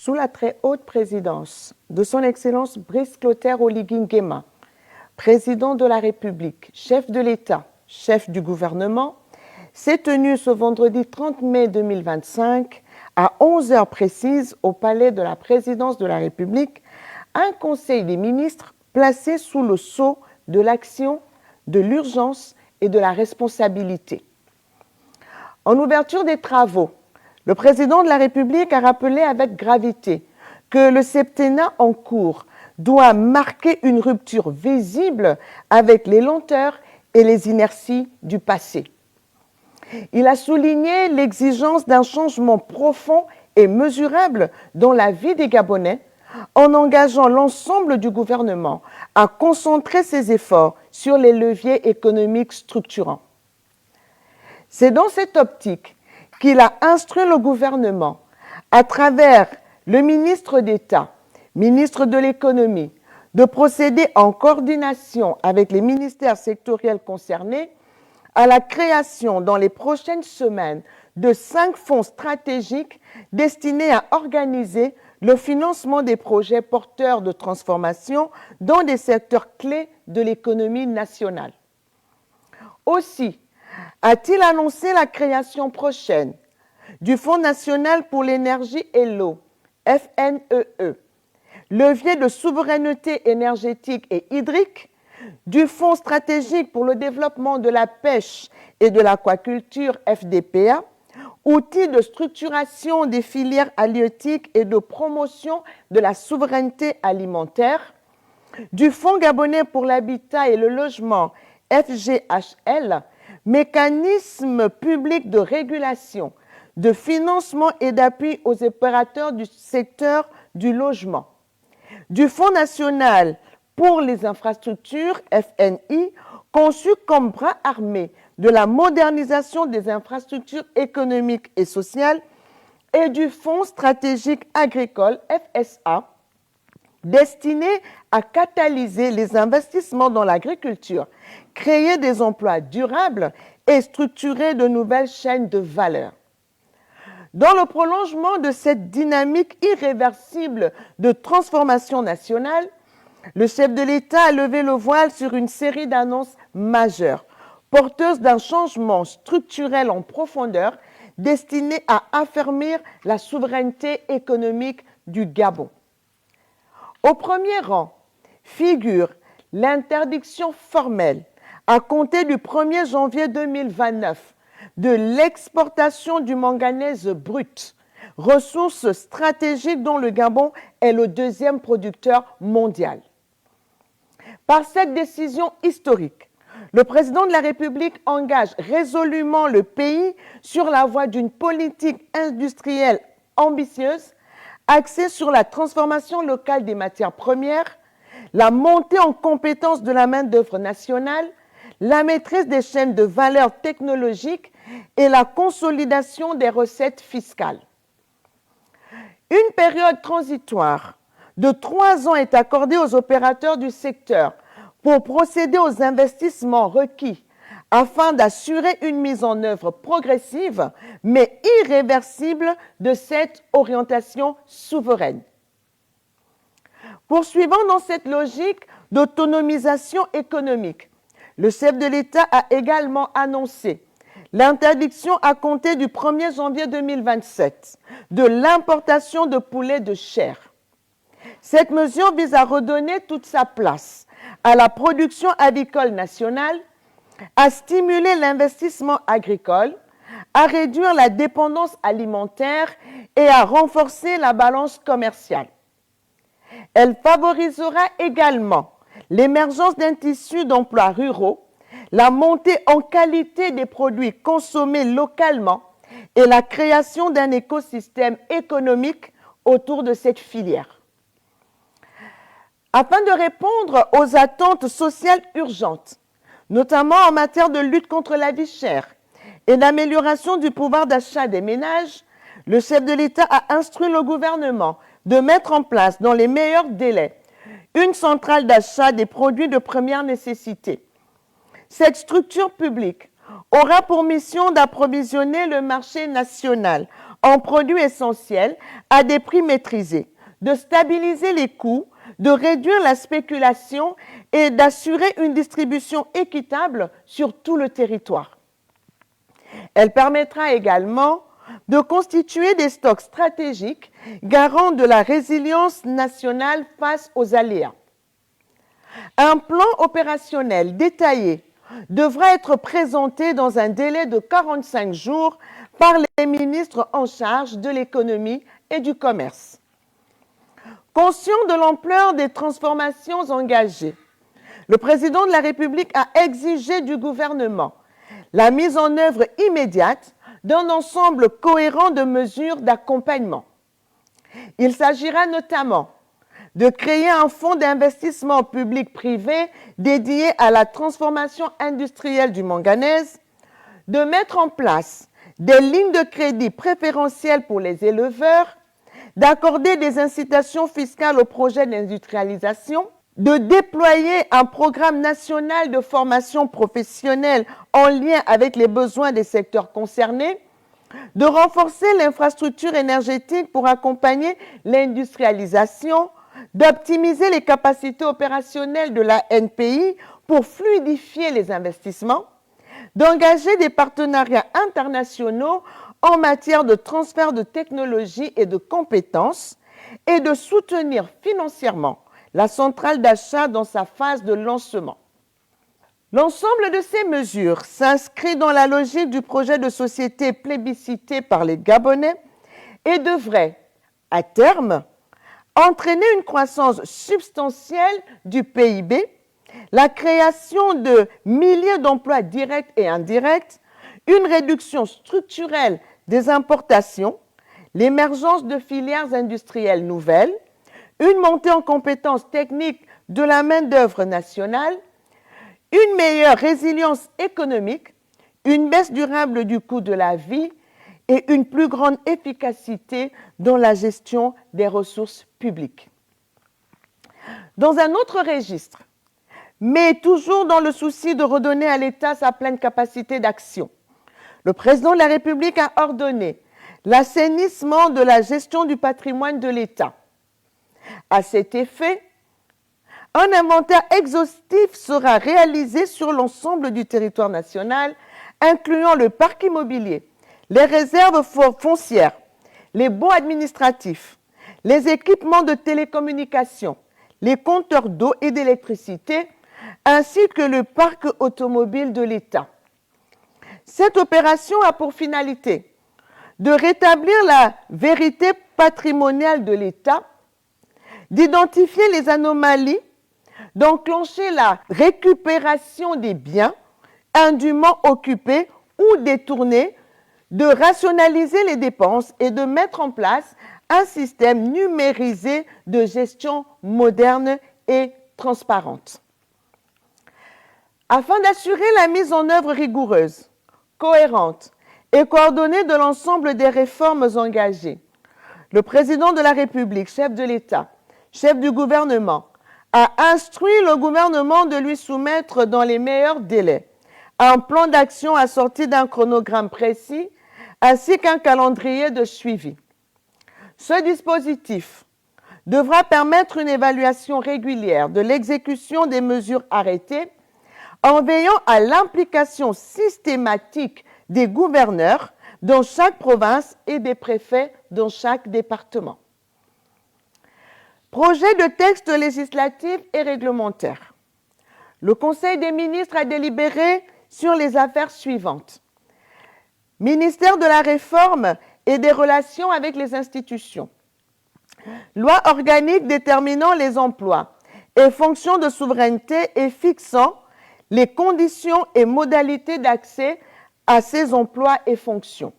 Sous la très haute présidence de son Excellence Brice Clotaire Oligui Nguema, président de la République, chef de l'État, chef du gouvernement, s'est tenu ce vendredi 30 mai 2025 à 11 heures précises au palais de la présidence de la République un conseil des ministres placé sous le sceau de l'action, de l'urgence et de la responsabilité. En ouverture des travaux, le président de la République a rappelé avec gravité que le septennat en cours doit marquer une rupture visible avec les lenteurs et les inerties du passé. Il a souligné l'exigence d'un changement profond et mesurable dans la vie des Gabonais en engageant l'ensemble du gouvernement à concentrer ses efforts sur les leviers économiques structurants. C'est dans cette optique qu'il a instruit le gouvernement, à travers le ministre d'État, ministre de l'Économie, de procéder en coordination avec les ministères sectoriels concernés à la création dans les prochaines semaines de 5 fonds stratégiques destinés à organiser le financement des projets porteurs de transformation dans des secteurs clés de l'économie nationale. Aussi, a-t-il annoncé la création prochaine du Fonds national pour l'énergie et l'eau, FNEE, levier de souveraineté énergétique et hydrique, du Fonds stratégique pour le développement de la pêche et de l'aquaculture, FDPA, outil de structuration des filières halieutiques et de promotion de la souveraineté alimentaire, du Fonds gabonais pour l'habitat et le logement, FGHL, mécanisme public de régulation, de financement et d'appui aux opérateurs du secteur du logement, du Fonds national pour les infrastructures, FNI, conçu comme bras armé de la modernisation des infrastructures économiques et sociales, et du Fonds stratégique agricole, FSA, destiné à catalyser les investissements dans l'agriculture, créer des emplois durables et structurer de nouvelles chaînes de valeur. Dans le prolongement de cette dynamique irréversible de transformation nationale, le chef de l'État a levé le voile sur une série d'annonces majeures, porteuses d'un changement structurel en profondeur destiné à affermir la souveraineté économique du Gabon. Au premier rang figure l'interdiction formelle, à compter du 1er janvier 2029, de l'exportation du manganèse brut, ressource stratégique dont le Gabon est le 2e producteur mondial. Par cette décision historique, le président de la République engage résolument le pays sur la voie d'une politique industrielle ambitieuse axée sur la transformation locale des matières premières, la montée en compétence de la main-d'œuvre nationale, la maîtrise des chaînes de valeur technologiques et la consolidation des recettes fiscales. Une période transitoire de 3 ans est accordée aux opérateurs du secteur pour procéder aux investissements requis afin d'assurer une mise en œuvre progressive mais irréversible de cette orientation souveraine. Poursuivant dans cette logique d'autonomisation économique, le chef de l'État a également annoncé l'interdiction à compter du 1er janvier 2027 de l'importation de poulet de chair. Cette mesure vise à redonner toute sa place à la production avicole nationale, à stimuler l'investissement agricole, à réduire la dépendance alimentaire et à renforcer la balance commerciale. Elle favorisera également l'émergence d'un tissu d'emplois ruraux, la montée en qualité des produits consommés localement et la création d'un écosystème économique autour de cette filière. Afin de répondre aux attentes sociales urgentes, notamment en matière de lutte contre la vie chère et d'amélioration du pouvoir d'achat des ménages, le chef de l'État a instruit le gouvernement de mettre en place dans les meilleurs délais une centrale d'achat des produits de première nécessité. Cette structure publique aura pour mission d'approvisionner le marché national en produits essentiels à des prix maîtrisés, de stabiliser les coûts, de réduire la spéculation et d'assurer une distribution équitable sur tout le territoire. Elle permettra également de constituer des stocks stratégiques garants de la résilience nationale face aux aléas. Un plan opérationnel détaillé devra être présenté dans un délai de 45 jours par les ministres en charge de l'économie et du commerce. Conscient de l'ampleur des transformations engagées, le président de la République a exigé du gouvernement la mise en œuvre immédiate d'un ensemble cohérent de mesures d'accompagnement. Il s'agira notamment de créer un fonds d'investissement public-privé dédié à la transformation industrielle du manganèse, de mettre en place des lignes de crédit préférentielles pour les éleveurs, d'accorder des incitations fiscales aux projets d'industrialisation, de déployer un programme national de formation professionnelle en lien avec les besoins des secteurs concernés, de renforcer l'infrastructure énergétique pour accompagner l'industrialisation, d'optimiser les capacités opérationnelles de la NPI pour fluidifier les investissements, d'engager des partenariats internationaux en matière de transfert de technologies et de compétences et de soutenir financièrement la centrale d'achat dans sa phase de lancement. L'ensemble de ces mesures s'inscrit dans la logique du projet de société plébiscité par les Gabonais et devrait, à terme, entraîner une croissance substantielle du PIB, la création de milliers d'emplois directs et indirects, une réduction structurelle des importations, l'émergence de filières industrielles nouvelles, une montée en compétences techniques de la main-d'œuvre nationale, une meilleure résilience économique, une baisse durable du coût de la vie et une plus grande efficacité dans la gestion des ressources publiques. Dans un autre registre, mais toujours dans le souci de redonner à l'État sa pleine capacité d'action, le président de la République a ordonné l'assainissement de la gestion du patrimoine de l'État. À cet effet, un inventaire exhaustif sera réalisé sur l'ensemble du territoire national, incluant le parc immobilier, les réserves foncières, les baux administratifs, les équipements de télécommunications, les compteurs d'eau et d'électricité, ainsi que le parc automobile de l'État. Cette opération a pour finalité de rétablir la vérité patrimoniale de l'État, d'identifier les anomalies, d'enclencher la récupération des biens indûment occupés ou détournés, de rationaliser les dépenses et de mettre en place un système numérisé de gestion moderne et transparente. Afin d'assurer la mise en œuvre rigoureuse, cohérente et coordonnée de l'ensemble des réformes engagées, le président de la République, chef de l'État, chef du gouvernement, a instruit le gouvernement de lui soumettre dans les meilleurs délais un plan d'action assorti d'un chronogramme précis ainsi qu'un calendrier de suivi. Ce dispositif devra permettre une évaluation régulière de l'exécution des mesures arrêtées en veillant à l'implication systématique des gouverneurs dans chaque province et des préfets dans chaque département. Projet de texte législatif et réglementaire. Le Conseil des ministres a délibéré sur les affaires suivantes. Ministère de la Réforme et des relations avec les institutions. Loi organique déterminant les emplois et fonctions de souveraineté et fixant les conditions et modalités d'accès à ces emplois et fonctions.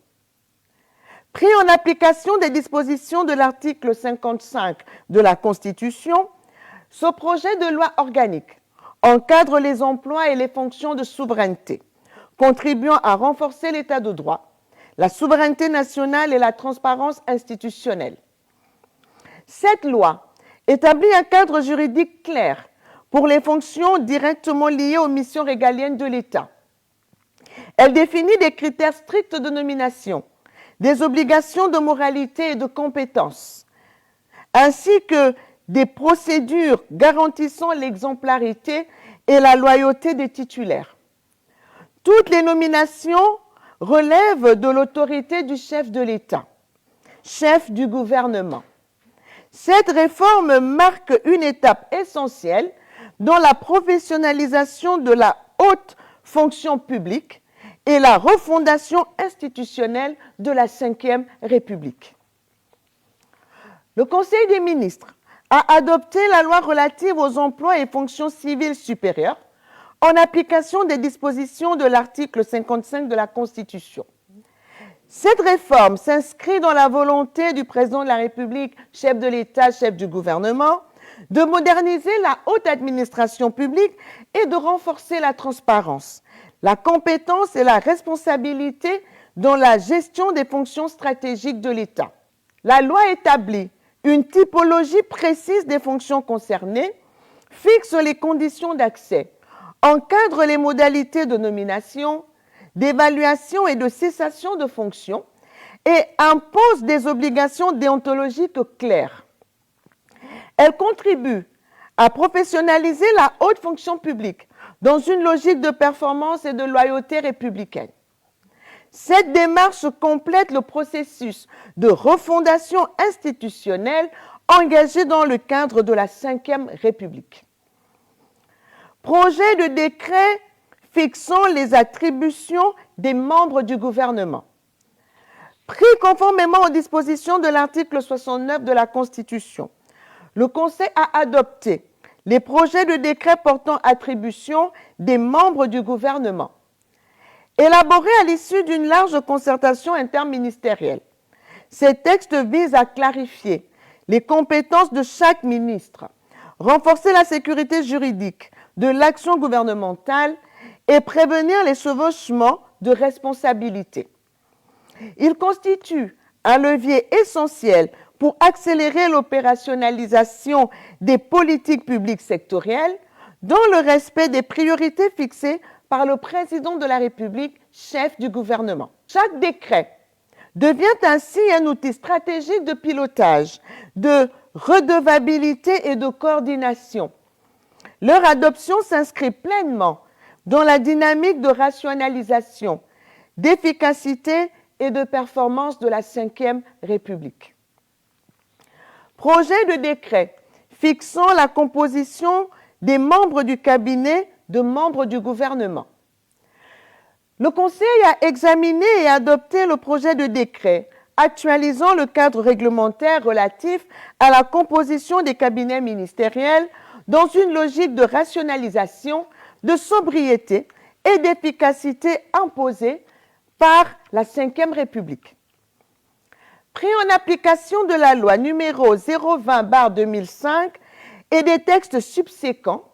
Pris en application des dispositions de l'article 55 de la Constitution, ce projet de loi organique encadre les emplois et les fonctions de souveraineté, contribuant à renforcer l'état de droit, la souveraineté nationale et la transparence institutionnelle. Cette loi établit un cadre juridique clair pour les fonctions directement liées aux missions régaliennes de l'État. Elle définit des critères stricts de nomination, des obligations de moralité et de compétence, ainsi que des procédures garantissant l'exemplarité et la loyauté des titulaires. Toutes les nominations relèvent de l'autorité du chef de l'État, chef du gouvernement. Cette réforme marque une étape essentielle dans la professionnalisation de la haute fonction publique et la refondation institutionnelle de la Ve République. Le Conseil des ministres a adopté la loi relative aux emplois et fonctions civiles supérieures en application des dispositions de l'article 55 de la Constitution. Cette réforme s'inscrit dans la volonté du président de la République, chef de l'État, chef du gouvernement, de moderniser la haute administration publique et de renforcer la transparence, la compétence et la responsabilité dans la gestion des fonctions stratégiques de l'État. La loi établit une typologie précise des fonctions concernées, fixe les conditions d'accès, encadre les modalités de nomination, d'évaluation et de cessation de fonctions et impose des obligations déontologiques claires. Elle contribue à professionnaliser la haute fonction publique dans une logique de performance et de loyauté républicaine. Cette démarche complète le processus de refondation institutionnelle engagé dans le cadre de la Ve République. Projet de décret fixant les attributions des membres du gouvernement. Pris conformément aux dispositions de l'article 69 de la Constitution, le Conseil a adopté les projets de décret portant attribution des membres du gouvernement. Élaborés à l'issue d'une large concertation interministérielle, ces textes visent à clarifier les compétences de chaque ministre, renforcer la sécurité juridique de l'action gouvernementale et prévenir les chevauchements de responsabilités. Il constitue un levier essentiel pour accélérer l'opérationnalisation des politiques publiques sectorielles dans le respect des priorités fixées par le président de la République, chef du gouvernement. Chaque décret devient ainsi un outil stratégique de pilotage, de redevabilité et de coordination. Leur adoption s'inscrit pleinement dans la dynamique de rationalisation, d'efficacité et de performance de la Ve République. Projet de décret fixant la composition des membres du cabinet de membres du gouvernement. Le Conseil a examiné et adopté le projet de décret actualisant le cadre réglementaire relatif à la composition des cabinets ministériels dans une logique de rationalisation, de sobriété et d'efficacité imposée par la Ve République. Pris en application de la loi numéro 020/2005 et des textes subséquents,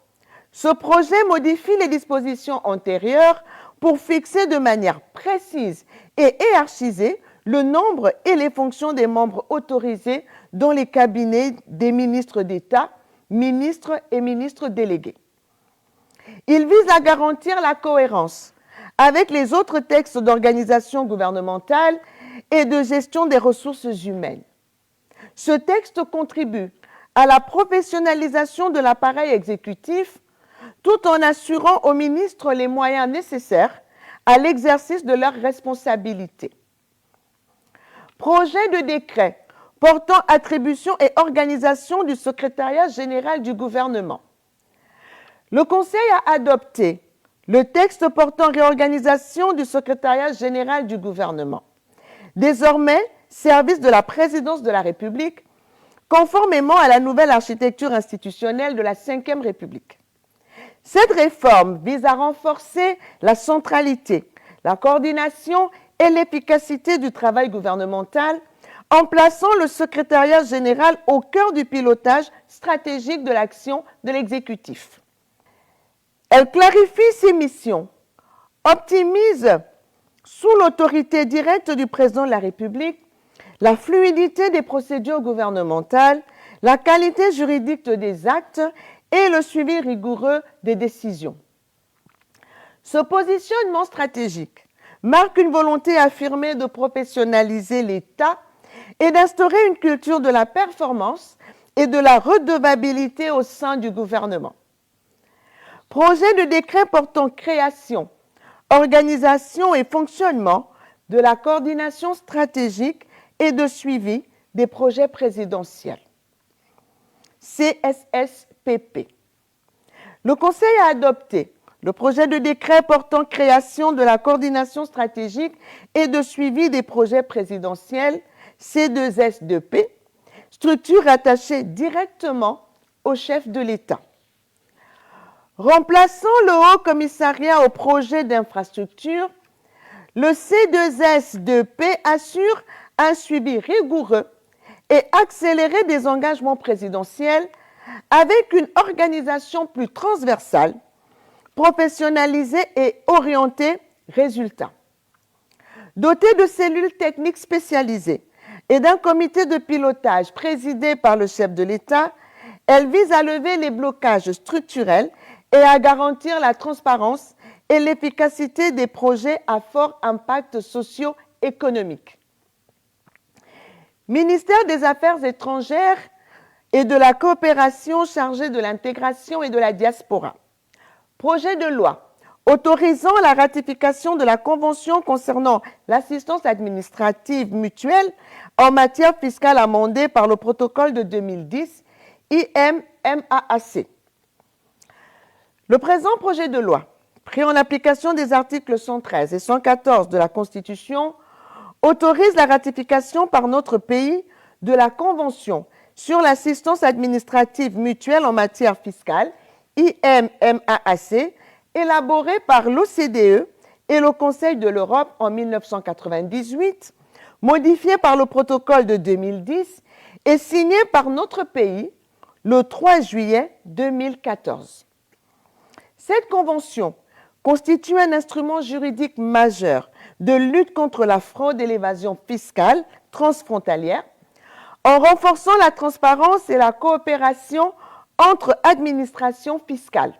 ce projet modifie les dispositions antérieures pour fixer de manière précise et hiérarchisée le nombre et les fonctions des membres autorisés dans les cabinets des ministres d'État, ministres et ministres délégués. Il vise à garantir la cohérence avec les autres textes d'organisation gouvernementale et de gestion des ressources humaines. Ce texte contribue à la professionnalisation de l'appareil exécutif tout en assurant aux ministres les moyens nécessaires à l'exercice de leurs responsabilités. Projet de décret portant attribution et organisation du secrétariat général du gouvernement. Le Conseil a adopté le texte portant réorganisation du secrétariat général du gouvernement, désormais service de la présidence de la République, conformément à la nouvelle architecture institutionnelle de la Ve République. Cette réforme vise à renforcer la centralité, la coordination et l'efficacité du travail gouvernemental en plaçant le secrétariat général au cœur du pilotage stratégique de l'action de l'exécutif. Elle clarifie ses missions, optimise sous l'autorité directe du président de la République la fluidité des procédures gouvernementales, la qualité juridique des actes et le suivi rigoureux des décisions. Ce positionnement stratégique marque une volonté affirmée de professionnaliser l'État et d'instaurer une culture de la performance et de la redevabilité au sein du gouvernement. Projet de décret portant création, organisation et fonctionnement de la coordination stratégique et de suivi des projets présidentiels. CSSPP. Le Conseil a adopté le projet de décret portant création de la coordination stratégique et de suivi des projets présidentiels, C2S2P, structure rattachée directement au chef de l'État. Remplaçant le Haut Commissariat au projet d'infrastructure, le C2S2P assure un suivi rigoureux et accéléré des engagements présidentiels avec une organisation plus transversale, professionnalisée et orientée résultat. Dotée de cellules techniques spécialisées et d'un comité de pilotage présidé par le chef de l'État, elle vise à lever les blocages structurels et à garantir la transparence et l'efficacité des projets à fort impact socio-économique. Ministère des Affaires étrangères et de la coopération chargé de l'intégration et de la diaspora. Projet de loi autorisant la ratification de la Convention concernant l'assistance administrative mutuelle en matière fiscale amendée par le protocole de 2010, IMMAAC. Le présent projet de loi, pris en application des articles 113 et 114 de la Constitution, autorise la ratification par notre pays de la Convention sur l'assistance administrative mutuelle en matière fiscale, IMMAAC, élaborée par l'OCDE et le Conseil de l'Europe en 1998, modifiée par le protocole de 2010 et signée par notre pays le 3 juillet 2014. Cette convention constitue un instrument juridique majeur de lutte contre la fraude et l'évasion fiscale transfrontalière en renforçant la transparence et la coopération entre administrations fiscales.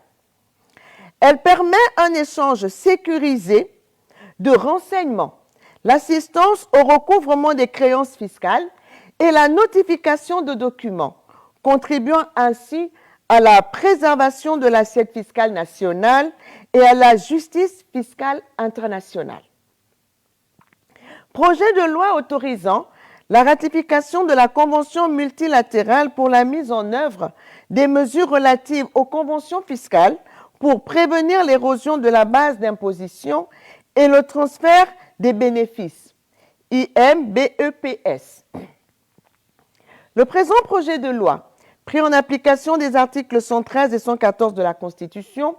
Elle permet un échange sécurisé de renseignements, l'assistance au recouvrement des créances fiscales et la notification de documents, contribuant ainsi à la préservation de l'assiette fiscale nationale et à la justice fiscale internationale. Projet de loi autorisant la ratification de la Convention multilatérale pour la mise en œuvre des mesures relatives aux conventions fiscales pour prévenir l'érosion de la base d'imposition et le transfert des bénéfices, IMBEPS. Le présent projet de loi, pris en application des articles 113 et 114 de la Constitution,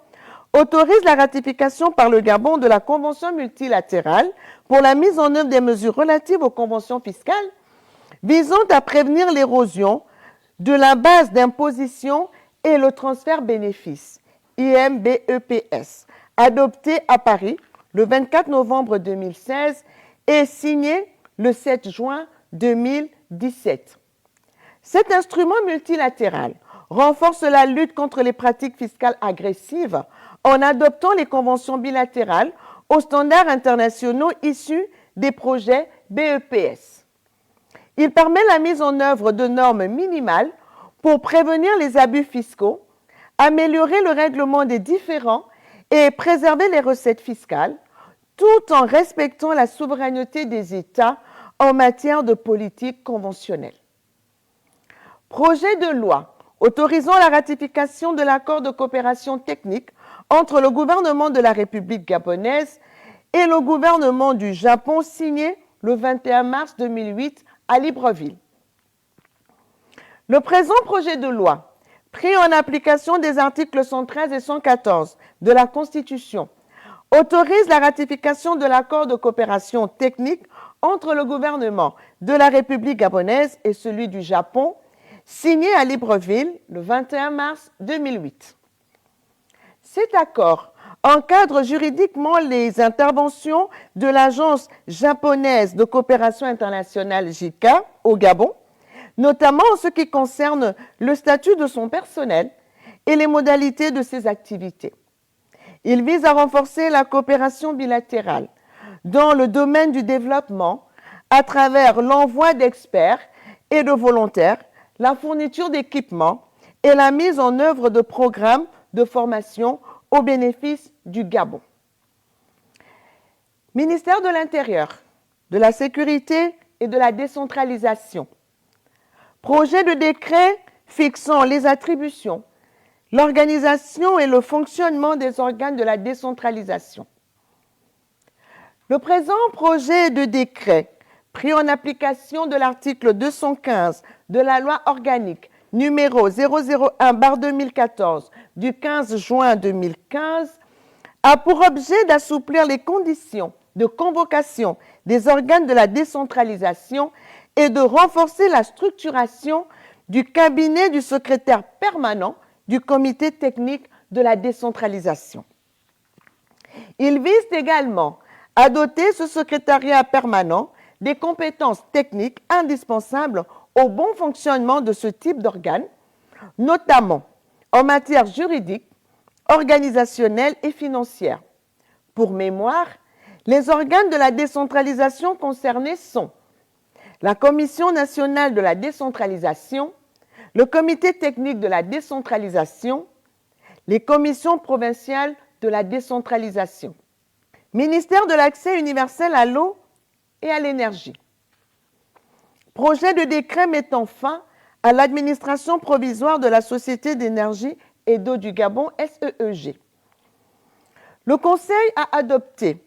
autorise la ratification par le Gabon de la Convention multilatérale pour la mise en œuvre des mesures relatives aux conventions fiscales visant à prévenir l'érosion de la base d'imposition et le transfert bénéfice, IMBEPS, adoptée à Paris le 24 novembre 2016 et signée le 7 juin 2017. Cet instrument multilatéral renforce la lutte contre les pratiques fiscales agressives en adoptant les conventions bilatérales aux standards internationaux issus des projets BEPS. Il permet la mise en œuvre de normes minimales pour prévenir les abus fiscaux, améliorer le règlement des différends et préserver les recettes fiscales, tout en respectant la souveraineté des États en matière de politique conventionnelle. Projet de loi autorisant la ratification de l'accord de coopération technique entre le gouvernement de la République gabonaise et le gouvernement du Japon signé le 21 mars 2008 à Libreville. Le présent projet de loi, pris en application des articles 113 et 114 de la Constitution, autorise la ratification de l'accord de coopération technique entre le gouvernement de la République gabonaise et celui du Japon, signé à Libreville le 21 mars 2008. Cet accord encadre juridiquement les interventions de l'Agence japonaise de coopération internationale JICA au Gabon, notamment en ce qui concerne le statut de son personnel et les modalités de ses activités. Il vise à renforcer la coopération bilatérale dans le domaine du développement à travers l'envoi d'experts et de volontaires, la fourniture d'équipements et la mise en œuvre de programmes de formation au bénéfice du Gabon. Ministère de l'Intérieur, de la Sécurité et de la décentralisation. Projet de décret fixant les attributions, l'organisation et le fonctionnement des organes de la décentralisation. Le présent projet de décret, pris en application de l'article 215 de la loi organique numéro 001/2014 du 15 juin 2015, a pour objet d'assouplir les conditions de convocation des organes de la décentralisation et de renforcer la structuration du cabinet du secrétaire permanent du comité technique de la décentralisation. Il vise également à doter ce secrétariat permanent des compétences techniques indispensables au bon fonctionnement de ce type d'organe, notamment en matière juridique, organisationnelle et financière. Pour mémoire, les organes de la décentralisation concernés sont la Commission nationale de la décentralisation, le Comité technique de la décentralisation, les commissions provinciales de la décentralisation. Ministère de l'accès universel à l'eau et à l'énergie. Projet de décret mettant fin à l'administration provisoire de la Société d'énergie et d'eau du Gabon, SEEG. Le Conseil a adopté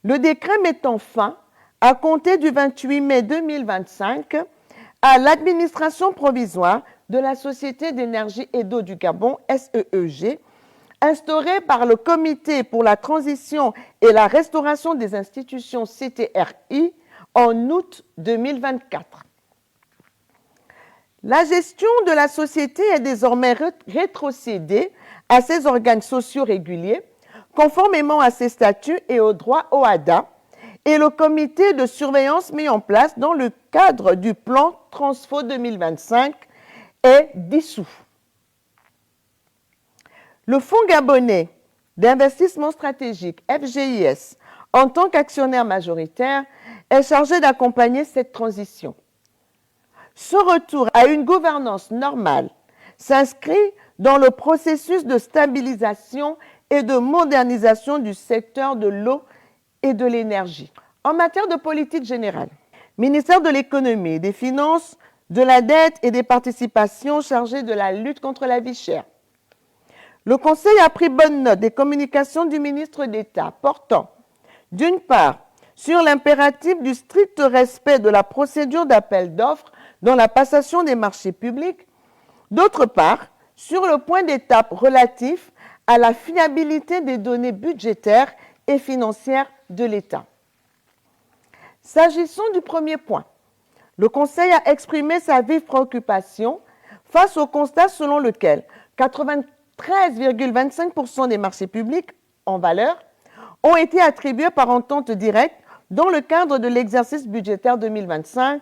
le décret mettant fin, à compter du 28 mai 2025, à l'administration provisoire de la Société d'énergie et d'eau du Gabon, SEEG, instauré par le Comité pour la transition et la restauration des institutions CTRI en août 2024. La gestion de la société est désormais rétrocédée à ses organes sociaux réguliers, conformément à ses statuts et au droit OHADA, et le comité de surveillance mis en place dans le cadre du plan Transfo 2025 est dissous. Le Fonds gabonais d'investissement stratégique, FGIS, en tant qu'actionnaire majoritaire, est chargé d'accompagner cette transition. Ce retour à une gouvernance normale s'inscrit dans le processus de stabilisation et de modernisation du secteur de l'eau et de l'énergie. En matière de politique générale, ministère de l'économie, des finances, de la dette et des participations chargé de la lutte contre la vie chère. Le Conseil a pris bonne note des communications du ministre d'État portant, d'une part, sur l'impératif du strict respect de la procédure d'appel d'offres dans la passation des marchés publics, d'autre part, sur le point d'étape relatif à la fiabilité des données budgétaires et financières de l'État. S'agissant du premier point, le Conseil a exprimé sa vive préoccupation face au constat selon lequel 93,25% des marchés publics en valeur ont été attribués par entente directe dans le cadre de l'exercice budgétaire 2025,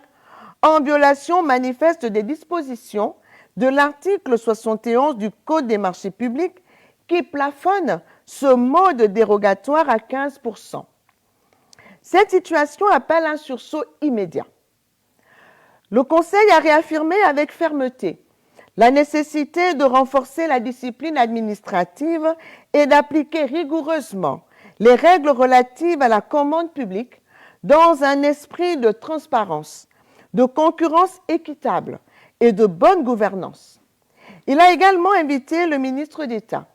en violation manifeste des dispositions de l'article 71 du Code des marchés publics qui plafonne ce mode dérogatoire à 15%. Cette situation appelle un sursaut immédiat. Le Conseil a réaffirmé avec fermeté la nécessité de renforcer la discipline administrative et d'appliquer rigoureusement les règles relatives à la commande publique dans un esprit de transparence, de concurrence équitable et de bonne gouvernance. Il a également invité le ministre d'État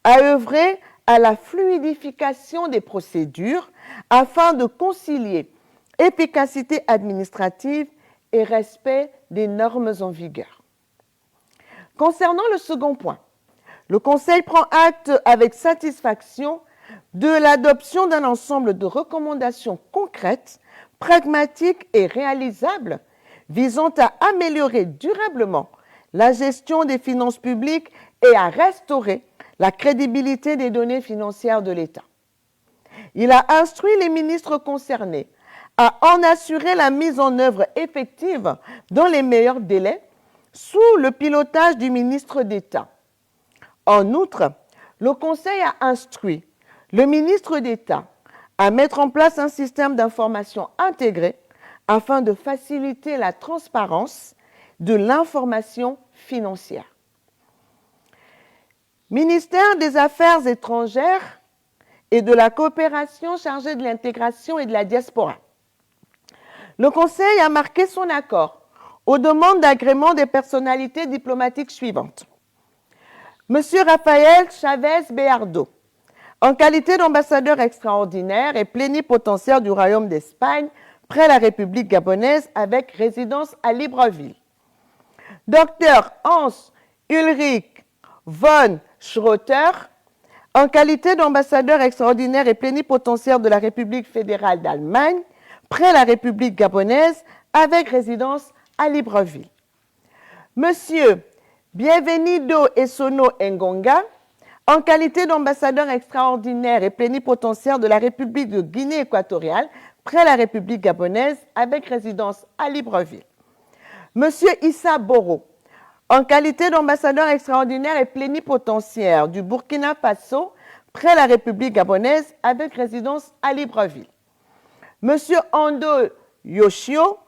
à œuvrer à la fluidification des procédures afin de concilier efficacité administrative et respect des normes en vigueur. Concernant le second point, le Conseil prend acte avec satisfaction de l'adoption d'un ensemble de recommandations concrètes, pragmatiques et réalisables visant à améliorer durablement la gestion des finances publiques et à restaurer la crédibilité des données financières de l'État. Il a instruit les ministres concernés à en assurer la mise en œuvre effective dans les meilleurs délais sous le pilotage du ministre d'État. En outre, le Conseil a instruit le ministre d'État à mettre en place un système d'information intégré afin de faciliter la transparence de l'information financière. Ministère des Affaires étrangères et de la coopération chargé de l'intégration et de la diaspora. Le Conseil a marqué son accord aux demandes d'agrément des personnalités diplomatiques suivantes. Monsieur Rafael Chavez Beardo, en qualité d'ambassadeur extraordinaire et plénipotentiaire du Royaume d'Espagne près la République gabonaise avec résidence à Libreville. Dr Hans Ulrich von Schroeter, en qualité d'ambassadeur extraordinaire et plénipotentiaire de la République fédérale d'Allemagne près la République gabonaise avec résidence à Libreville. Monsieur Bienvenido Essono Ngonga, en qualité d'ambassadeur extraordinaire et plénipotentiaire de la République de Guinée équatoriale près la République gabonaise avec résidence à Libreville. Monsieur Issa Boro, en qualité d'ambassadeur extraordinaire et plénipotentiaire du Burkina Faso près la République gabonaise avec résidence à Libreville. Monsieur Ando Yoshio,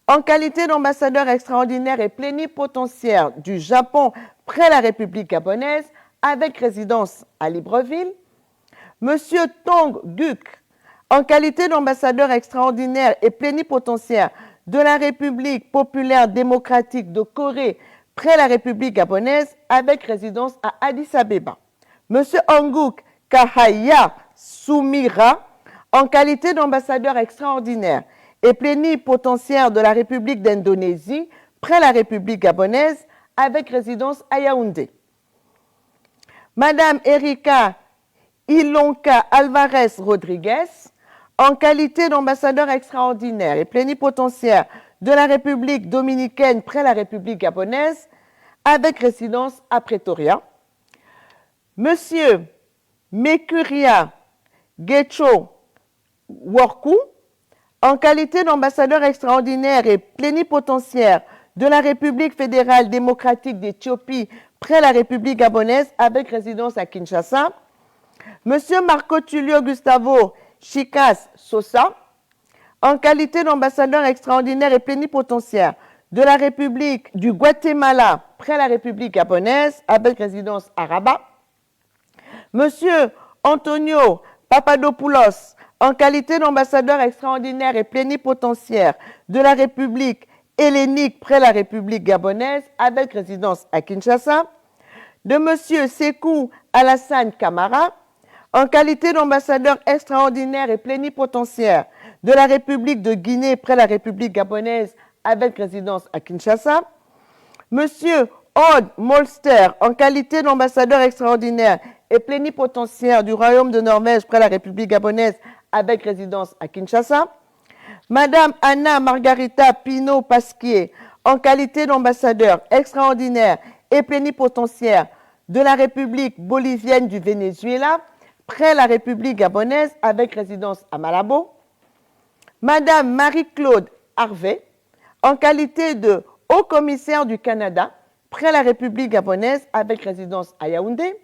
en qualité d'ambassadeur extraordinaire et plénipotentiaire du Japon près la République gabonaise avec résidence à Libreville. Monsieur Tong Guk, en qualité d'ambassadeur extraordinaire et plénipotentiaire de la République populaire démocratique de Corée près la République gabonaise avec résidence à Addis Abeba. Monsieur Anguk Kahaya Soumira, en qualité d'ambassadeur extraordinaire et plénipotentiaire de la République d'Indonésie près la République gabonaise avec résidence à Yaoundé. Madame Erika Ilonka Alvarez Rodriguez, en qualité d'ambassadeur extraordinaire et plénipotentiaire de la République dominicaine près la République gabonaise avec résidence à Pretoria. Monsieur Mekuria Gecho Worku, en qualité d'ambassadeur extraordinaire et plénipotentiaire de la République fédérale démocratique d'Éthiopie près la République gabonaise avec résidence à Kinshasa. Monsieur Marco Tullio Gustavo Chicas Sosa, en qualité d'ambassadeur extraordinaire et plénipotentiaire de la République du Guatemala près la République gabonaise avec résidence à Rabat. Monsieur Antonio Papadopoulos, en qualité d'ambassadeur extraordinaire et plénipotentiaire de la République hellénique près la République gabonaise avec résidence à Kinshasa. De monsieur Sékou Alassane Camara, en qualité d'ambassadeur extraordinaire et plénipotentiaire de la République de Guinée près la République gabonaise avec résidence à Kinshasa. Monsieur Odd Molster, en qualité d'ambassadeur extraordinaire et plénipotentiaire du Royaume de Norvège près la République gabonaise avec résidence à Kinshasa. Madame Anna Margarita Pino Pasquier, en qualité d'ambassadeur extraordinaire et plénipotentiaire de la République bolivienne du Venezuela près la République gabonaise avec résidence à Malabo. Madame Marie-Claude Harvey, en qualité de haut-commissaire du Canada près la République gabonaise avec résidence à Yaoundé.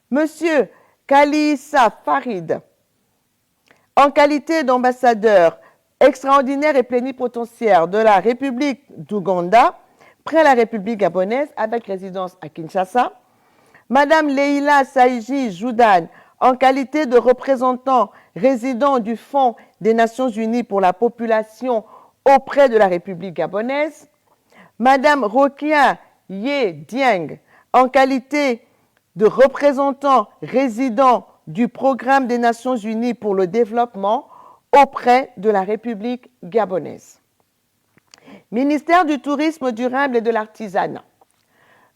Monsieur Kalissa Farid, en qualité d'ambassadeur extraordinaire et plénipotentiaire de la République d'Ouganda près la République gabonaise avec résidence à Kinshasa. Madame Leila Saïji Joudan, en qualité de représentant résident du Fonds des Nations Unies pour la population auprès de la République gabonaise. Madame Rokia Ye Dieng, en qualité de représentant résident du Programme des Nations Unies pour le développement auprès de la République gabonaise. Ministère du Tourisme durable et de l'Artisanat.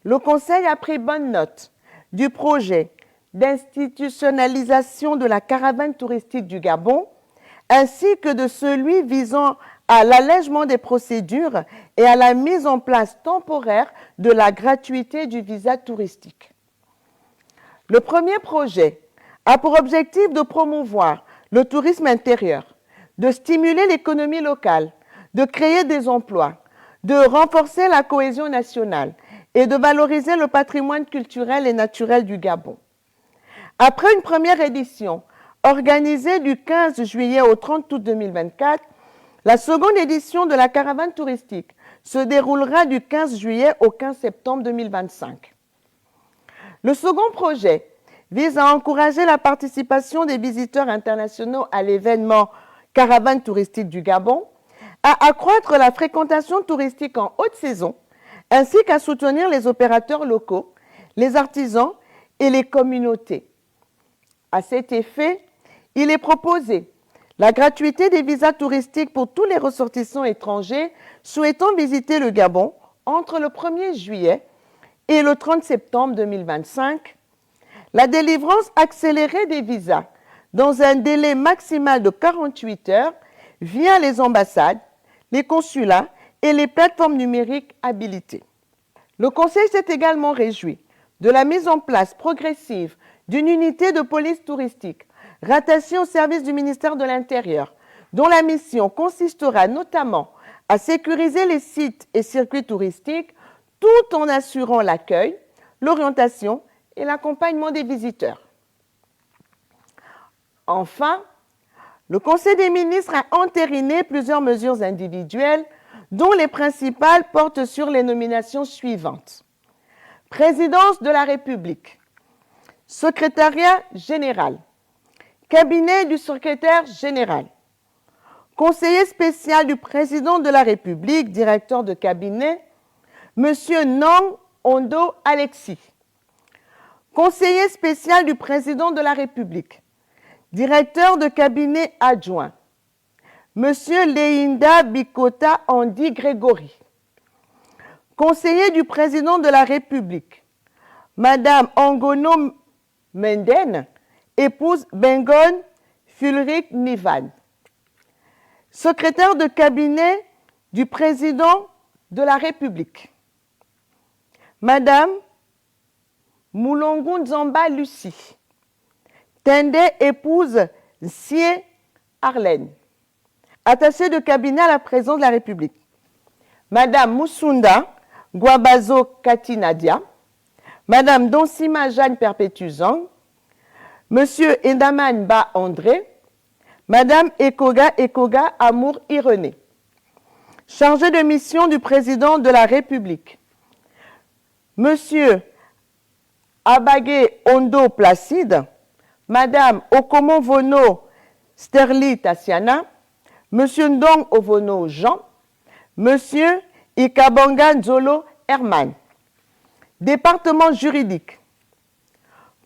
Le Conseil a pris bonne note du projet d'institutionnalisation de la caravane touristique du Gabon, ainsi que de celui visant à l'allègement des procédures et à la mise en place temporaire de la gratuité du visa touristique. Le premier projet a pour objectif de promouvoir le tourisme intérieur, de stimuler l'économie locale, de créer des emplois, de renforcer la cohésion nationale et de valoriser le patrimoine culturel et naturel du Gabon. Après une première édition Organisée du 15 juillet au 30 août 2024, la seconde édition de la caravane touristique se déroulera du 15 juillet au 15 septembre 2025. Le second projet vise à encourager la participation des visiteurs internationaux à l'événement Caravane touristique du Gabon, à accroître la fréquentation touristique en haute saison, ainsi qu'à soutenir les opérateurs locaux, les artisans et les communautés. À cet effet, il est proposé la gratuité des visas touristiques pour tous les ressortissants étrangers souhaitant visiter le Gabon entre le 1er juillet et le 30 septembre 2025, la délivrance accélérée des visas dans un délai maximal de 48 heures via les ambassades, les consulats et les plateformes numériques habilitées. Le Conseil s'est également réjoui de la mise en place progressive d'une unité de police touristique rattachée au service du ministère de l'Intérieur, dont la mission consistera notamment à sécuriser les sites et circuits touristiques tout en assurant l'accueil, l'orientation et l'accompagnement des visiteurs. Enfin, le Conseil des ministres a entériné plusieurs mesures individuelles, dont les principales portent sur les nominations suivantes. Présidence de la République, secrétariat général, cabinet du secrétaire général, conseiller spécial du président de la République, directeur de cabinet, M. Nong Ondo Alexis, conseiller spécial du président de la République, directeur de cabinet adjoint, M. Leinda Bikota Andy Grégory, conseiller du président de la République, Mme Angono Menden, épouse Bengon Fulrik Nivan, secrétaire de cabinet du président de la République, Mme Moulongo Nzamba Lucie, Tende épouse Sie Arlène, attachée de cabinet à la présidence de la République, Mme Moussunda Guabazo Katinadia, Mme Donsima Jeanne Perpétuzang, M. Endaman Ba André, Mme Ekoga Amour Irené, chargé de mission du président de la République, M. Abagé Ondo Placide, Mme Okomo Vono Sterli Tassiana, M. Ndong Ovono Jean, M. Ikabanga Nzolo Herman. Département juridique,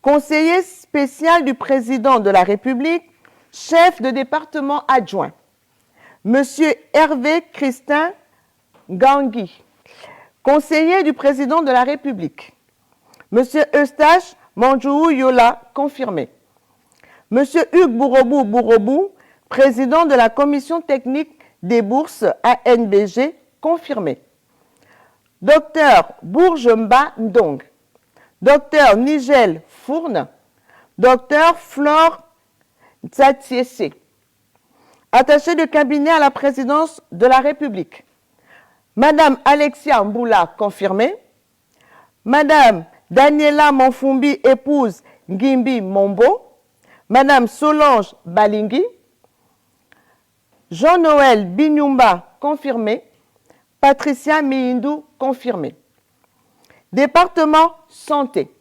conseiller spécial du président de la République, chef de département adjoint, M. Hervé Christin Gangui, conseiller du président de la République, M. Eustache Manjou Yola, confirmé, M. Hugues Bourobou, président de la commission technique des bourses ANBG, confirmé, Dr Bourgemba Ndong, Dr Nigel Fourne, Dr Flore Tsatsiese, attaché de cabinet à la présidence de la République, Madame Alexia Mboula, confirmée, Madame Daniela Monfumbi, épouse Ngimbi Mombo, Madame Solange Balingui, Jean-Noël Binyumba, confirmé, Patricia Mihindou, confirmé. Département santé.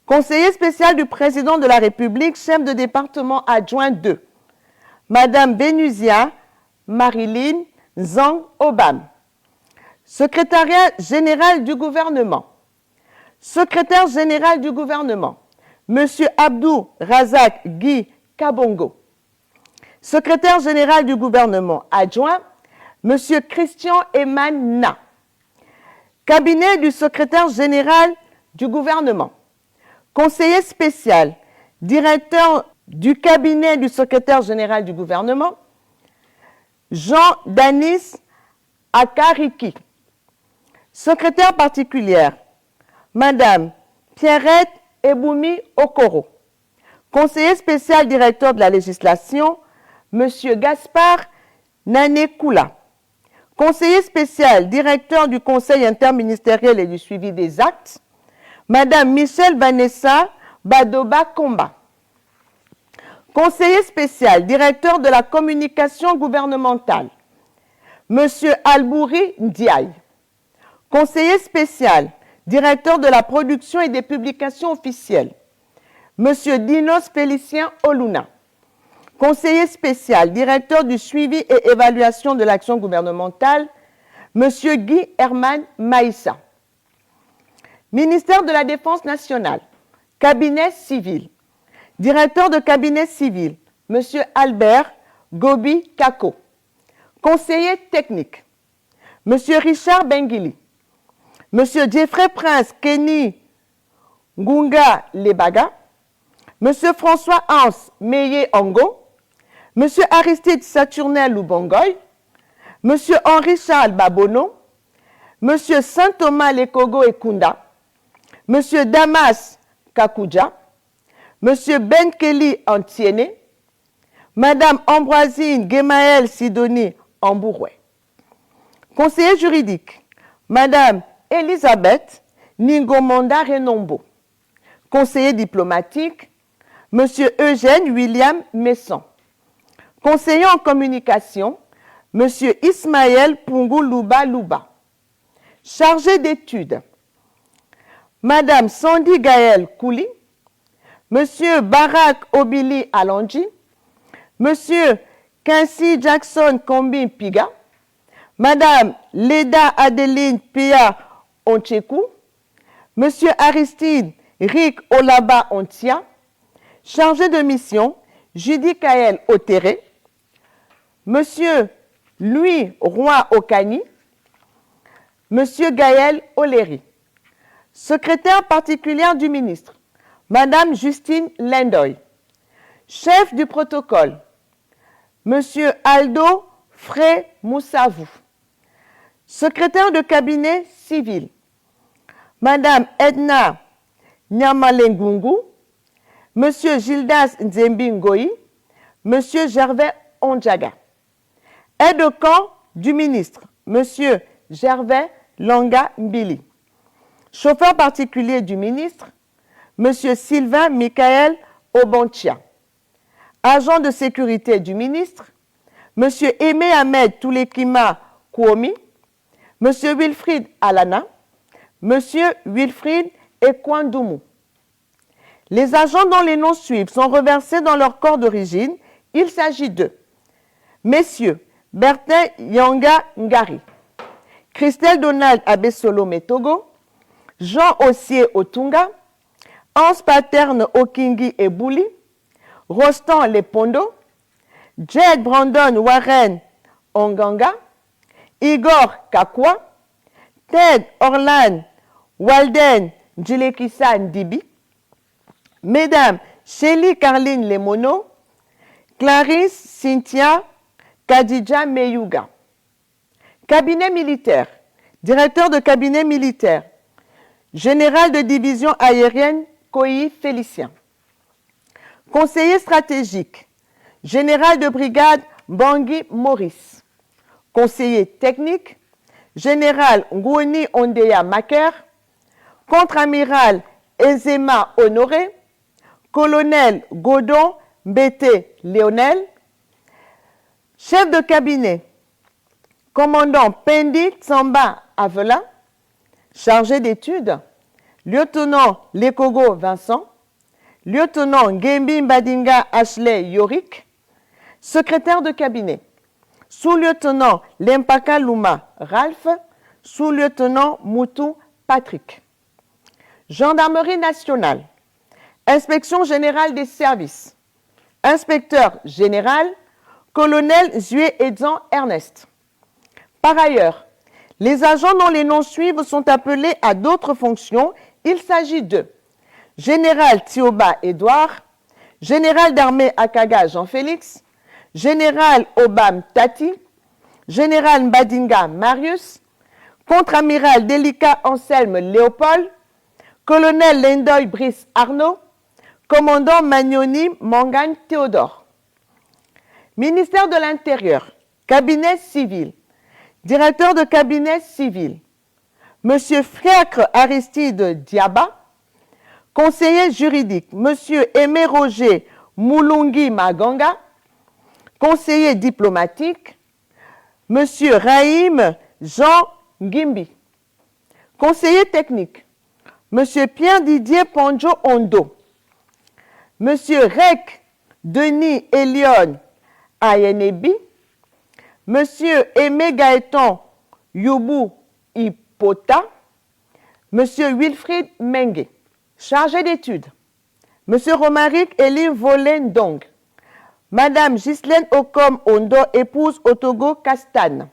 Conseiller spécial du président de la République, chef de département adjoint 2, Madame Benuzia Marilyn Zhang Obam. Secrétariat général du gouvernement. Secrétaire général du gouvernement, Monsieur Abdou Razak Guy Kabongo. Secrétaire général du gouvernement adjoint, Monsieur Christian Eman Na. Cabinet du secrétaire général du gouvernement. Conseiller spécial, directeur du cabinet du secrétaire général du gouvernement, Jean-Danis Akariki. Secrétaire particulière, Madame Pierrette Eboumi Okoro. Conseiller spécial directeur de la législation, Monsieur Gaspard Nanekula. Conseiller spécial directeur du Conseil interministériel et du suivi des actes, Madame Michelle Vanessa Badoba Komba. Conseiller spécial, directeur de la communication gouvernementale, Monsieur Albouri Ndiaye. Conseiller spécial, directeur de la production et des publications officielles, Monsieur Dinos Félicien Oluna. Conseiller spécial, directeur du suivi et évaluation de l'action gouvernementale, Monsieur Guy Herman Maïssa. Ministère de la Défense nationale, cabinet civil, directeur de cabinet civil, Monsieur Albert Gobi Kako. Conseiller technique, Monsieur Richard Benguili. Monsieur Jeffrey Prince Kenny Ngunga Lebaga. Monsieur François Hans Meye Ongo. Monsieur Aristide Saturnel Lubongoy. Monsieur Henri Charles Babono. Monsieur Saint-Thomas Lekogo Ekunda. Monsieur Damas Kakuja. Monsieur Ben Kelly Antiene. Madame Ambroisine Gemaël Sidonie Ambouroué. Conseiller juridique, Madame Elisabeth Ningomonda Renombo. Conseiller diplomatique, Monsieur Eugène William Messon. Conseiller en communication, Monsieur Ismaël Pungu Luba Luba. Chargé d'études, Madame Sandy Gaël Kouli. Monsieur Barak Obili Alonji. Monsieur Quincy Jackson Kombi Piga. Madame Leda Adeline Pia Onchekou. Monsieur Aristide Rick Olaba Ontia. Chargé de mission, Judy Kael Otéré. Monsieur Louis Roy Okani. Monsieur Gaël Oléry. Secrétaire particulière du ministre, Madame Justine Lendoy. Chef du protocole, Monsieur Aldo Frey Moussavou. Secrétaire de cabinet civil, Madame Edna Nyamalengungu. Monsieur Gildas Nzembi Ngoyi. Monsieur Gervais Ondjaga. Aide de camp du ministre, Monsieur Gervais Langa Mbili. Chauffeur particulier du ministre, Monsieur Sylvain Michael Obontia. Agent de sécurité du ministre, Monsieur Aimé Ahmed Toulekima Kouomi. Monsieur Wilfried Alana. Monsieur Wilfried Ekwandoumou. Les agents dont les noms suivent sont reversés dans leur corps d'origine. Il s'agit de Messieurs Bertin Yanga Ngari, Christelle Donald Abesolo Metogo, Jean Ossier Otunga, Hans Paterne Okingi Ebouli, Rostan Lepondo, Jed Brandon Warren Onganga, Igor Kakwa, Ted Orlan Walden Djilekisa Ndibi, Mesdames Shelly Carline Lemono, Clarisse Cynthia Kadidja Meyuga. Cabinet militaire, directeur de cabinet militaire, général de division aérienne Koyi Félicien. Conseiller stratégique, général de brigade Bangui Maurice. Conseiller technique, général Ngoueni Ondeya Maker. Contre-amiral Ezema Honoré. Colonel Godon Mbete Léonel. Chef de cabinet, commandant Pendi Tsamba Avela. Chargé d'études, lieutenant Lekogo Vincent. Lieutenant Ngembi Mbadinga Ashley Yorik. Secrétaire de cabinet, sous-lieutenant Lempaka Luma Ralph. Sous-lieutenant Moutou Patrick. Gendarmerie nationale, inspection générale des services, inspecteur général, colonel Zue Edzan Ernest. Par ailleurs, les agents dont les noms suivent sont appelés à d'autres fonctions. Il s'agit de Général Thioba Édouard, Général d'armée Akaga Jean-Félix, Général Obam Tati, Général Mbadinga Marius, Contre-amiral Delika Anselme Léopold, Colonel Lendoy Brice Arnaud, Commandant Magnoni Mangan Théodore. Ministère de l'Intérieur, cabinet civil, directeur de cabinet civil, Monsieur Fiacre Aristide Diaba. Conseiller juridique, Monsieur Aimé Roger Mulungi Maganga. Conseiller diplomatique, M. Rahim Jean Ngimbi. Conseiller technique, M. Pierre-Didier Ponjo Ondo. M. Rek Denis Elion Ayenebi. M. Aimé Gaëtan Youbou Ipota. M. Wilfried Mengue. Chargé d'études, M. Romaric Elie Volendong. Madame Ghislaine Okom Ondo, épouse Otogo Castane.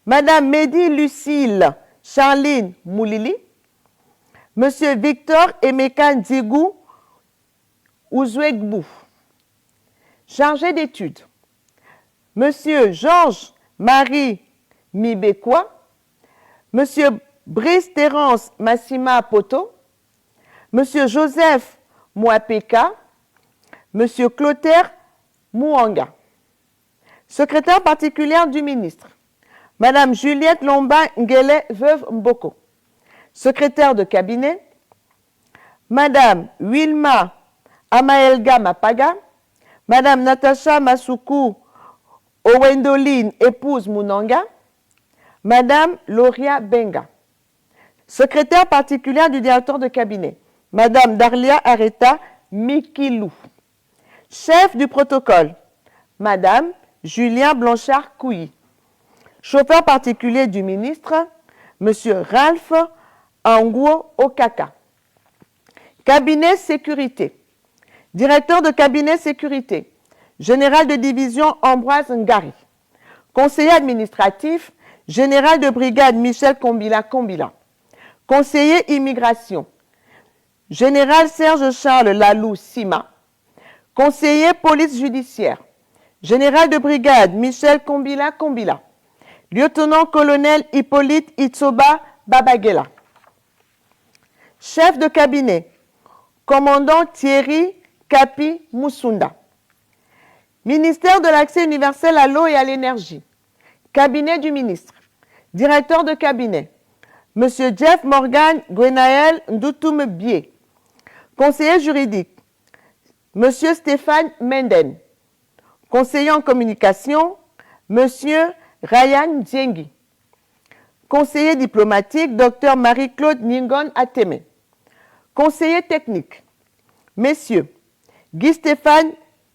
Madame Mehdi Lucille Charline Moulili. Monsieur Victor Emeka Ndigou Ouzouegbou. Chargé d'études, Monsieur Georges Marie Mibekwa. Monsieur Brice Terence Massima Poto. Monsieur Joseph Mouapeka. Monsieur Clotaire Mouanga. Secrétaire particulière du ministre, Madame Juliette Lomba Ngele Veuve Mboko. Secrétaire de cabinet, Madame Wilma Amaelga Mapaga. Madame Natacha Masuku Owendoline, épouse Munanga. Madame Loria Benga. Secrétaire particulière du directeur de cabinet, Madame Darlia Areta Mikilou. Chef du protocole, Madame Julien Blanchard-Couilly. Chauffeur particulier du ministre, Monsieur Ralph Anguo Okaka. Cabinet sécurité. Directeur de cabinet sécurité, Général de division Ambroise Ngari. Conseiller administratif, Général de brigade Michel Kombila Kombila. Conseiller immigration, Général Serge Charles Lalou Sima. Conseiller police judiciaire, Général de brigade Michel Kombila Kombila. Lieutenant-colonel Hippolyte Itsoba Babagela. Chef de cabinet, Commandant Thierry Kapi Moussunda. Ministère de l'accès universel à l'eau et à l'énergie. Cabinet du ministre. Directeur de cabinet, Monsieur Jeff Morgan Gwenaël Ndoutoum Bié. Conseiller juridique, Monsieur Stéphane Menden. Conseiller en communication, Monsieur Ryan Diengi. Conseiller diplomatique, Dr Marie-Claude Ningon Ateme. Conseiller technique, Messieurs Guy-Stéphane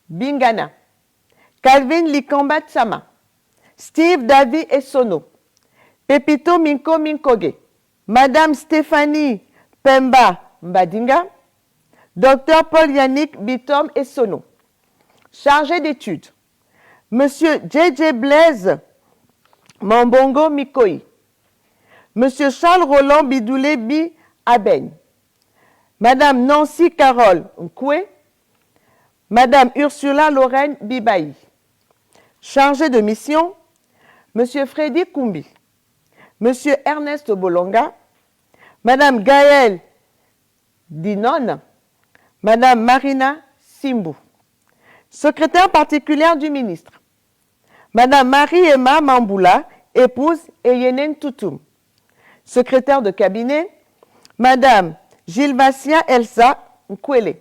Bingana, Calvin Likamba Tsama, Steve Davi Essono, Pepito Minko Minkoge, Madame Stéphanie Pemba Mbadinga, Dr Paul Yannick Bitom Essono. Chargé d'études, Monsieur J.J. Blaise Mambongo Mikoi, Monsieur Charles Roland Bidoulé Bi Aben, Madame Nancy Carole Nkwe, Madame Ursula Lorraine Bibaï. Chargé de mission, Monsieur Freddy Koumbi, Monsieur Ernest Bolonga, Madame Gaëlle Dinon, Madame Marina Simbou. Secrétaire particulière du ministre, Madame Marie-Emma Mamboula, épouse Eyenen Toutoum. Secrétaire de cabinet, Madame Gilvasia Elsa Nkwele.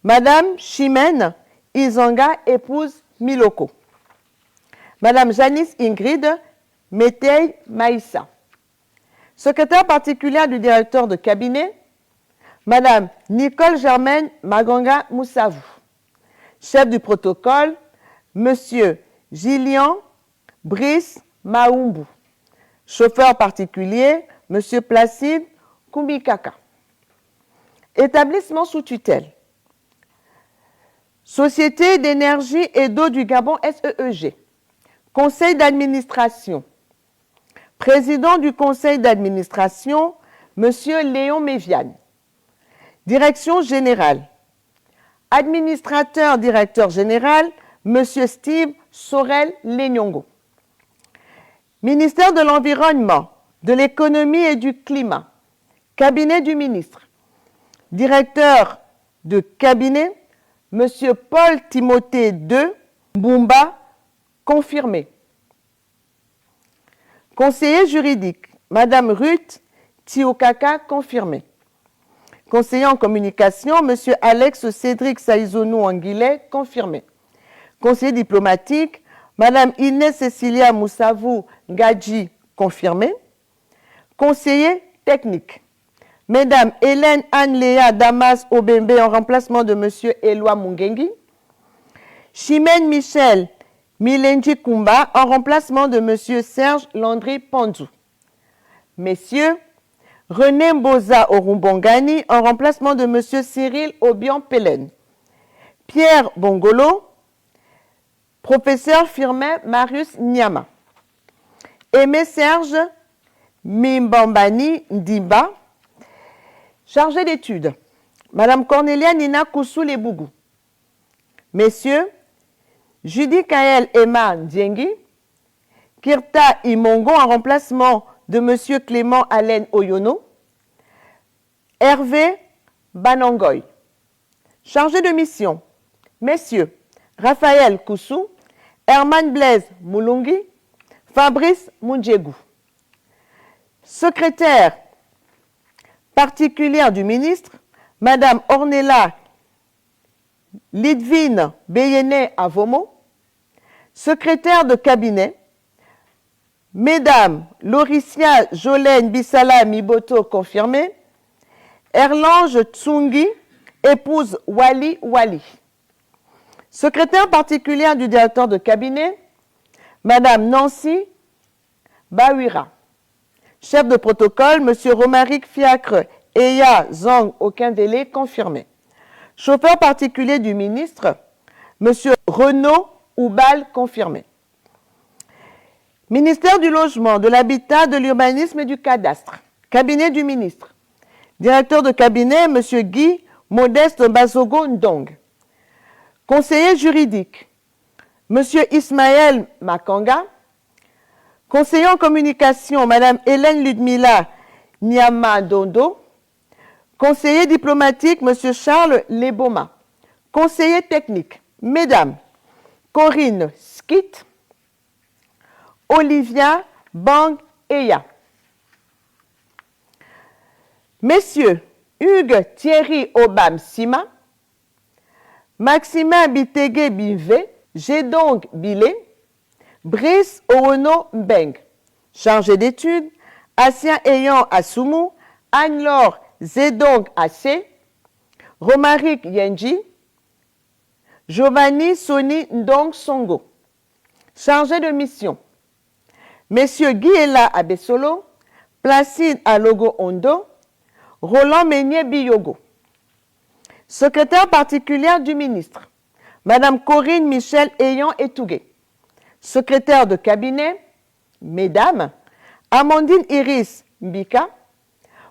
Madame Chimène Izanga, épouse Miloko. Madame Janice Ingrid Metei Maïssa. Secrétaire particulière du directeur de cabinet, Madame Nicole Germaine Maganga Moussavou. Chef du protocole, Monsieur Gillian Brice Maoumbu. Chauffeur particulier, Monsieur Placide Kumbikaka. Établissement sous tutelle, Société d'énergie et d'eau du Gabon SEEG. Conseil d'administration. Président du conseil d'administration, Monsieur Léon Méviane. Direction générale. Administrateur directeur général, Monsieur Steve Sorel Lenyongo. Ministère de l'Environnement, de l'Économie et du Climat. Cabinet du ministre. Directeur de cabinet, Monsieur Paul Timothée II Mbumba, confirmé. Conseiller juridique, Madame Ruth Tiokaka, confirmé. Conseiller en communication, M. Alex Cédric Saïzonou Anguillet, confirmé. Conseiller diplomatique, Mme Inès Cécilia Moussavou Ngadji, confirmé. Conseiller technique, Mesdames Hélène Anne-Léa Damas Obembe en remplacement de M. Éloi Mungengi. Chimène Michel Milenji Kumba en remplacement de M. Serge Landry Pandou. Messieurs, René Mboza Orumbongani en remplacement de M. Cyril Obian-Pelen. Pierre Bongolo, professeur Firmin Marius Nyama. Aimé Serge Mimbambani Ndimba, chargé d'études. Madame Cornélia Nina Koussou-Lebougou. Messieurs, Judy Kael Emma Ndiengi, Kirta Imongo en remplacement de M. Clément Allen Oyono, Hervé Banangoy. Chargé de mission, messieurs, Raphaël Koussou, Herman Blaise Moulungi, Fabrice Mundjegou. Secrétaire particulière du ministre, Madame Ornella Lidvine Beyene Avomo. Secrétaire de cabinet, Mesdames Lauricia Jolène Bissala Miboto, confirmée. Erlange Tsungi, épouse Wali Wali. Secrétaire particulière du directeur de cabinet, Madame Nancy Bawira. Chef de protocole, M. Romaric Fiacre Eya Zang, aucun délai, confirmé. Chauffeur particulier du ministre, M. Renaud Oubal, confirmé. Ministère du Logement, de l'Habitat, de l'Urbanisme et du Cadastre. Cabinet du ministre. Directeur de cabinet, M. Guy Modeste Bazogo Ndong. Conseiller juridique, M. Ismaël Makanga. Conseiller en communication, Mme Hélène Ludmila Nyamadondo. Conseiller diplomatique, M. Charles Leboma. Conseiller technique, Mesdames Corinne Skit, Olivia Bang Eya. Messieurs Hugues Thierry Obam Sima, Maximin Bitege Bive, Gédong Bilé, Brice Orono Mbeng. Chargé d'études, Assien Eyan Assoumou, Anne-Laure Zedong Assé, Romaric Yenji, Giovanni Soni Ndong Songo. Chargé de mission, Messieurs Guiela Abessolo, Placide Alogo Ondo, Roland Meunier Biyogo. Secrétaire particulière du ministre, Madame Corinne Michel Eyan Etougué. Secrétaire de cabinet, Mesdames Amandine Iris Mbika,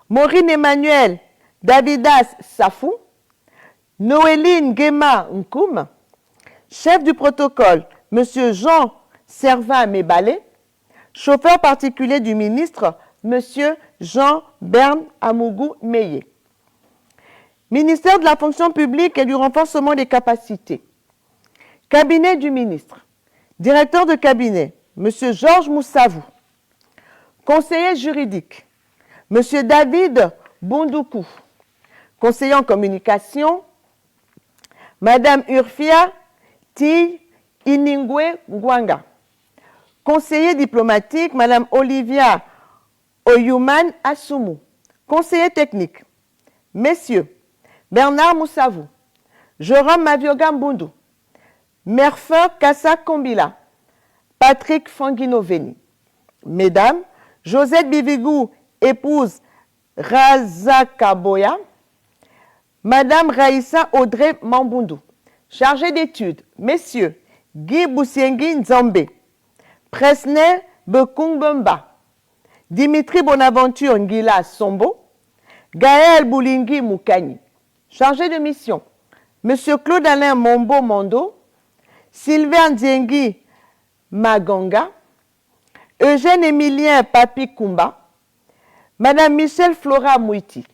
Maureen Emmanuel Davidas Safou, Noéline Guéma Nkoum. Chef du protocole, Monsieur Jean Servin Mébalé. Chauffeur particulier du ministre, Monsieur Jean Berne Amougou Meillé. Ministère de la fonction publique et du renforcement des capacités. Cabinet du ministre. Directeur de cabinet, M. Georges Moussavou. Conseiller juridique, M. David Bondoukou. Conseiller en communication, Mme Urfia Ti Iningwe Ngwanga. Conseiller diplomatique, Mme Olivia Oyuman Assoumou. Conseiller technique, Messieurs Bernard Moussavou, Jérôme Mavioga Mbundu, Merfeur Kassa Kombila, Patrick Fanguinoveni. Mesdames, Josette Bivigou, épouse Raza Kaboya, Madame Raïssa Audrey Mambundu. Chargé d'études, Messieurs Guy Boussiengui Nzambe, Presner Bekungbemba, Dimitri Bonaventure Ngila Sombo, Gaël Boulingi Moukani. Chargé de mission, M. Claude-Alain Mombo Mondo, Sylvain Ndiengi Maganga, Eugène Émilien Papi Kumba, Madame Michelle Flora Mouiti.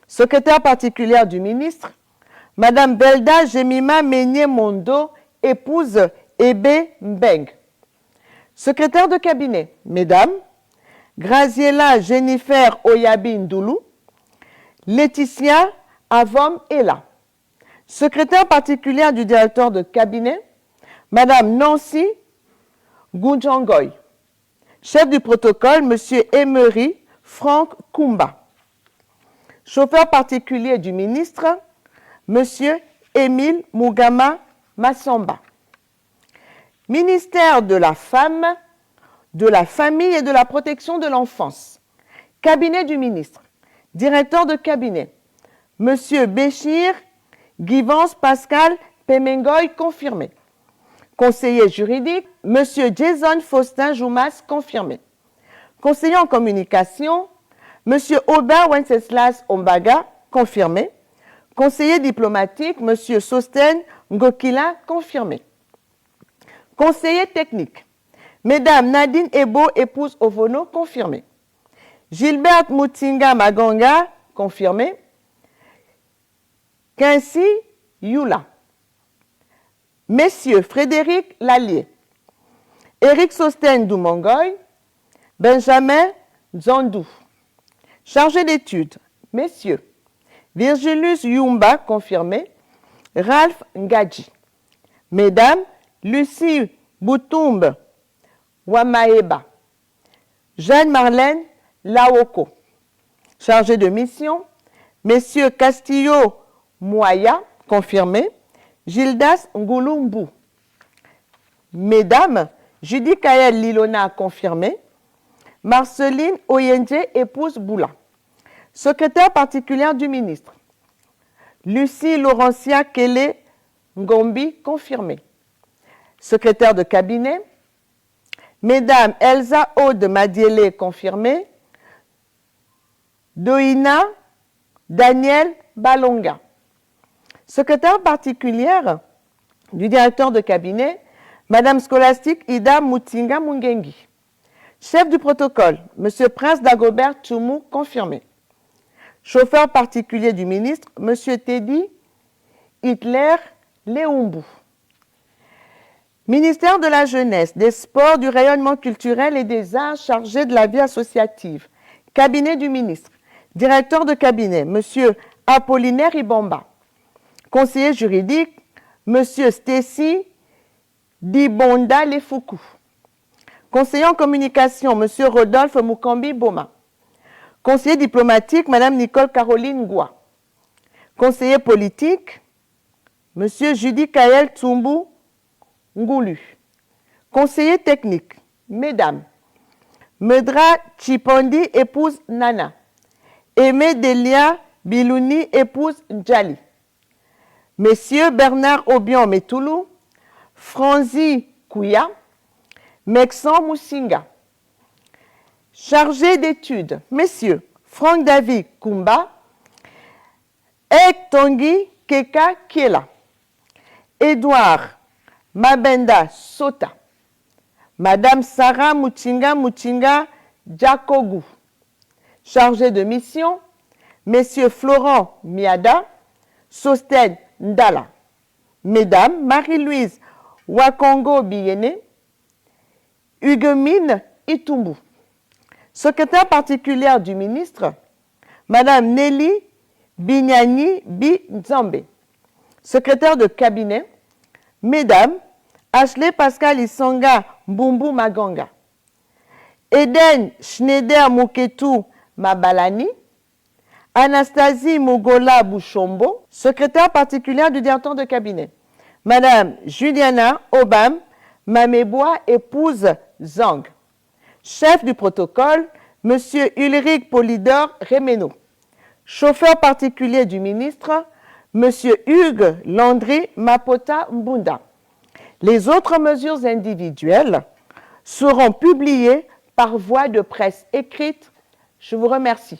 Secrétaire particulière du ministre, Madame Belda Jemima Meigné Mondo, épouse Ebe Mbeng. Secrétaire de cabinet, Mesdames Graziella Jennifer Oyabi Ndoulou, Laetitia Avom Ella. Secrétaire particulière du directeur de cabinet, Madame Nancy Gunjangoy. Chef du protocole, Monsieur Emery Franck Kumba. Chauffeur particulier du ministre, Monsieur Émile Mugama Massamba. Ministère de la Femme, de la Famille et de la Protection de l'Enfance. Cabinet du ministre. Directeur de cabinet, Monsieur Béchir Guivance Pascal Pemengoy, confirmé. Conseiller juridique, Monsieur Jason Faustin Joumas, confirmé. Conseiller en communication, Monsieur Aubert Wenceslas Ombaga, confirmé. Conseiller diplomatique, Monsieur Sosten Ngokila, confirmé. Conseiller technique, Mesdames Nadine Ebo, épouse Ovono, confirmé. Gilbert Mutinga Maganga, confirmé. Quincy Yula. Messieurs Frédéric Lallier, Éric Sosten Doumongoy, Benjamin Zandou. Chargé d'études, Messieurs Virgilius Yumba, confirmé. Ralph Ngadji. Mesdames Lucie Boutoumbe Wamaeba. Jeanne-Marlène Laoko. Chargé de mission, Messieurs Castillo Moya, confirmé. Gildas Ngulumbu. Mesdames, Judy Kael Lilona, confirmé. Marceline Oyenje, épouse Boula. Secrétaire particulière du ministre, Lucie Laurentia Kele Ngombi, confirmé. Secrétaire de cabinet, Mesdames Elsa Aude Madiele, confirmé. Doina Daniel Balonga. Secrétaire particulière du directeur de cabinet, Madame Scholastique Ida Mutinga Mungengi. Chef du protocole, Monsieur Prince Dagobert Tchoumou, confirmé. Chauffeur particulier du ministre, Monsieur Teddy Hitler Leumbu. Ministère de la Jeunesse, des Sports, du rayonnement culturel et des arts chargé de la vie associative. Cabinet du ministre. Directeur de cabinet, Monsieur Apollinaire Ibamba. Conseiller juridique, Monsieur Stacy Dibonda Lefoukou. Conseiller en communication, Monsieur Rodolphe Mukambi Boma. Conseiller diplomatique, Madame Nicole Caroline Goua. Conseiller politique, Monsieur Judy Kael Tsumbu Ngoulu. Conseiller technique, Mesdames Medra Chipondi, épouse Nana. Aimé Delia Bilouni, épouse Njali. Messieurs Bernard Obion Metoulou, Franzi Kouya, Mexan Moussinga. Chargé d'études, Messieurs Franck David Kumba, Ek Tongi Keka Kiela, Edouard Mabenda Sota, Madame Sarah Mouchinga Djakogu. Chargé de mission, Messieurs Florent Miada, Sosten Ndala. Mesdames Marie-Louise Wakongo Biyene, Huguemine Itumbu. Secrétaire particulière du ministre, Madame Nelly Bignani Binzambe. Secrétaire de cabinet, Mesdames Ashley Pascal Isonga Mbumbu Maganga. Eden Schneider Muketu Mabalani. Anastasie Mogola Bouchombo, secrétaire particulière du directeur de cabinet. Madame Juliana Obam Mamebois, épouse Zang. Chef du protocole, Monsieur Ulrich Polydor Remeno. Chauffeur particulier du ministre, Monsieur Hugues Landry Mapota Mbunda. Les autres mesures individuelles seront publiées par voie de presse écrite. Je vous remercie.